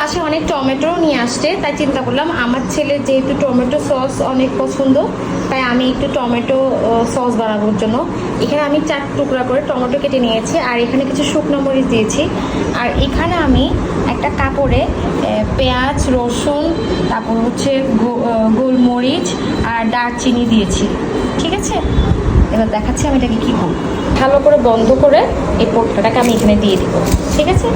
পাশে অনেক টমেটো নিয়ে আসছে, তাই চিন্তা করলাম আমার ছেলের যেহেতু টমেটো সস অনেক পছন্দ, তাই আমি একটু টমেটো সস বানানোর জন্য এখানে আমি 4 টুকরা করে টমেটো কেটে নিয়েছি, আর এখানে কিছু শুকনো মরিচ দিয়েছি। আর এখানে আমি একটা কাপড়ে পেঁয়াজ, রসুন, তারপর হচ্ছে গোলমরিচ আর দারচিনি দিয়েছি। ঠিক আছে, এবার দেখাচ্ছি আমি এটাকে কী করব। ভালো করে বন্ধ করে এই পোটলাটাকে আমি এখানে দিয়ে দিব। ঠিক আছে,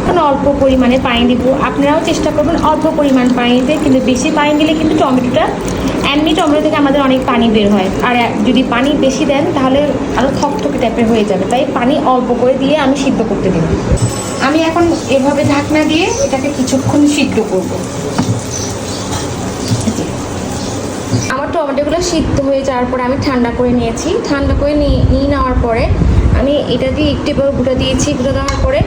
এখন অল্প পরিমাণে পানি দিব। আপনারাও চেষ্টা করবেন অল্প পরিমাণ পানি দিতে, কিন্তু বেশি পানি দিলে কিন্তু টমেটোটা এমনি টমেটো থেকে আমাদের অনেক পানি বের হয়, আর যদি পানি বেশি দেন তাহলে আরও থকথকে টাইপের হয়ে যাবে। তাই পানি অল্প করে দিয়ে আমি সিদ্ধ করতে দিব। আমি এখন এভাবে ঢাকনা দিয়ে এটাকে কিছুক্ষণ সিদ্ধ করব। আমার টমেটোগুলো সিদ্ধ হয়ে যাওয়ার পরে আমি ঠান্ডা করে নিয়েছি। ঠান্ডা করে নিয়ে নেওয়ার পরে আমি এটা দিয়ে একটু গুঁড়ো দিয়েছি। গুঁড়ো দেওয়ার পরে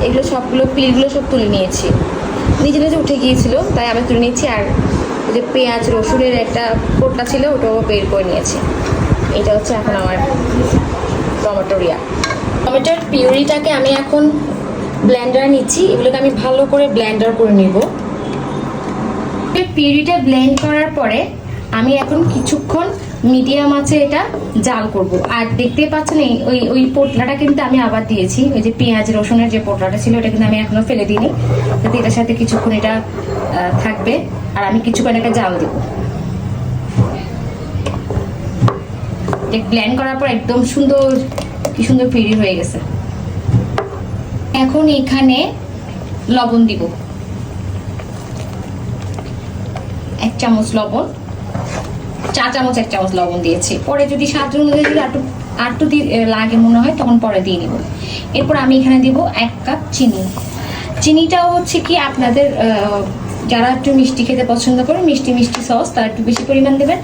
এগুলো সবগুলো পিলগুলো সব তুলে নিয়েছি। নিজে নিজে উঠে গিয়েছিল, তাই আমি তুলে নিয়েছি। আর যে পেঁয়াজ রসুনের একটা পোটলা ছিল ওটাও বের করে নিয়েছি। এটা হচ্ছে এখন আমার টমেটোর পিউরিটাকে আমি এখন ব্লেন্ডারে নিচ্ছি। এগুলোকে আমি ভালো করে ব্লেন্ডার করে নিব। পিউরিটা ব্লেন্ড করার পরে আমি এখন কিছুক্ষণ মিডিয়াম আছে এটা জাল করব। আর দেখতে পাচ্ছেন ওই পোটলাটা কিন্তু আমি আবার দিয়েছি। ওই যে পেঁয়াজ রসুনের যে পোটলাটা ছিল ওটা কিন্তু আমি এখনো ফেলে দিইনি, যাতে এটার সাথে কিছুক্ষণ এটা থাকবে। আর আমি কিছুক্ষণ একটা জাল দেব। ব্লেন্ড করার পর একদম কি সুন্দর পিউরি হয়ে গেছে। এখন এখানে লবণ দিব, 1 চামচ লবণ, 4 চামচ 1 চামচ লবণ দিয়েছি। পরে যদি স্বাদ অনুযায়ী যদি আরটু লাগে মনে হয় তখন পরে দিয়ে নিব। এরপর আমি এখানে দিব 1 কাপ চিনি। চিনিটাও হচ্ছে কি আপনাদের যারা একটু মিষ্টি খেতে পছন্দ করেন, মিষ্টি সস, তারা একটু বেশি পরিমাণ দেবেন।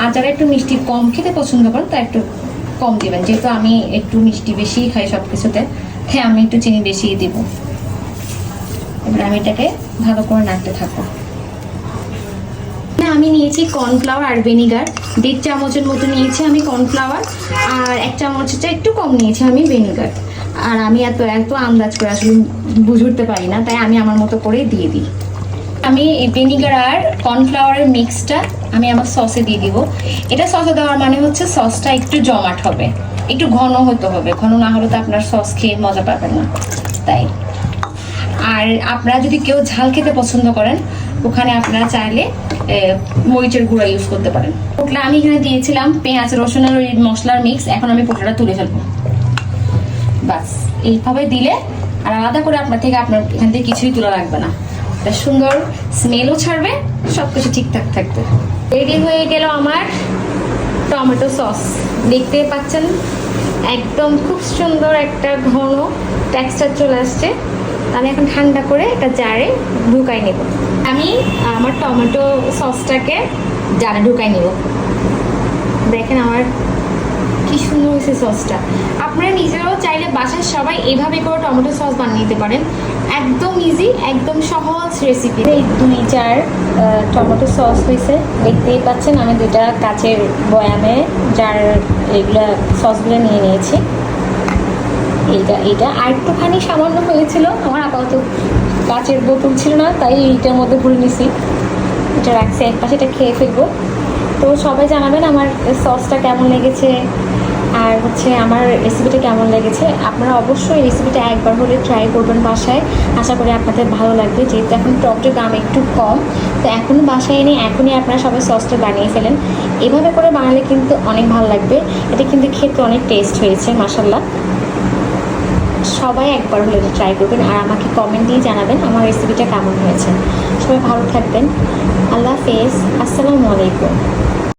আর যারা একটু মিষ্টি কম খেতে পছন্দ করেন তারা একটু কম দেবেন। যেহেতু আমি একটু মিষ্টি বেশি খাই সব কিছুতে, হ্যাঁ আমি একটু চিনি বেশি দিব। এবার আমি এটাকে ভালো করে নাড়তে থাকবো। আমি নিয়েছি কর্নফ্লাওয়ার আর ভিনিগার, 1.5 চামচের মতো নিয়েছি আমি কর্নফ্লাওয়ার, আর 1 চামচটা একটু কম নিয়েছি আমি ভিনিগার। আর আমি এত আন্দাজ করে আসলে বুঝে উঠতে পারি না, তাই আমি আমার মতো করে দিয়ে দিই। আমি এই ভিনিগার আর কর্নফ্লাওয়ারের মিক্সটা আমি আমার সসে দিয়ে দিব। এটা সসে দেওয়ার মানে হচ্ছে সসটা একটু জমাট হবে, একটু ঘন হতে হবে। ঘন না হলে তো আপনার সস খেয়ে মজা পাবেন না, তাই। আর আপনারা যদি কেউ ঝাল খেতে পছন্দ করেন, ওখানে আপনারা চাইলে মরিচের গুঁড়া ইউজ করতে পারেন। পোটলা আমি এখানে দিয়েছিলাম পেঁয়াজ রসুনের ওই মশলার মিক্স। এখন আমি পোটলাটা তুলে ফেলবো। বাস এইভাবে দিলে আর আলাদা করে আপনার এখান থেকে কিছুই তোলা লাগবে না। এটা সুন্দর স্মেলও ছাড়বে, সবকিছু ঠিকঠাক থাকবে। রেডি হয়ে গেল আমার টমেটো সস। দেখতে পাচ্ছেন একদম খুব সুন্দর একটা ঘন টেক্সচার চলে আসছে। আমি এখন ঠান্ডা করে একটা জারে ঢুকাই নেব। আমি আমার টমেটো সসটাকে জারে ঢুকাই নেব। দেখেন আমার কি সুন্দর হয়েছে সসটা। আপনারা নিজেরাও চাইলে বাসায় সবাই এইভাবে করে টমেটো সস বানিয়ে নিতে পারেন। একদম ইজি, একদম সহজ রেসিপি। এই 2-4 টমেটো সস হয়েছে, দেখতেই পাচ্ছেন। আমি 2টা কাচের বয়ামে যার এগুলা সসগুলো নিয়ে নিয়েছি। এইটা আর একটুখানি সামান্য হয়েছিল, আমার আপাতত কাচের বোতল ছিল না, তাই এইটার মধ্যে ভরে নিছি। এটা রাখছি এক পাশে, এটা খেয়ে ফেলবো। তো সবাই জানাবেন আমার সসটা কেমন লেগেছে, আর হচ্ছে আমার রেসিপিটা কেমন লেগেছে। আপনারা অবশ্যই রেসিপিটা একবার হলে ট্রাই করবেন বাসায়। আশা করি আপনাদের ভালো লাগবে। যেহেতু এখন টকটার দাম একটু কম, তো এখন বাসায় এনে এখনই আপনারা সবাই সসটা বানিয়ে ফেলেন। এভাবে করে বানালে কিন্তু অনেক ভালো লাগবে। এটা কিন্তু খেতে অনেক টেস্ট হয়েছে, মাশাআল্লাহ। সবাই একবার হলে ট্রাই করবেন, আর আমাকে কমেন্ট দিয়ে জানাবেন আমার রেসিপিটা কেমন হয়েছে। সবাই ভালো থাকবেন। আল্লাহ হাফেজ, আসসালামু আলাইকুম।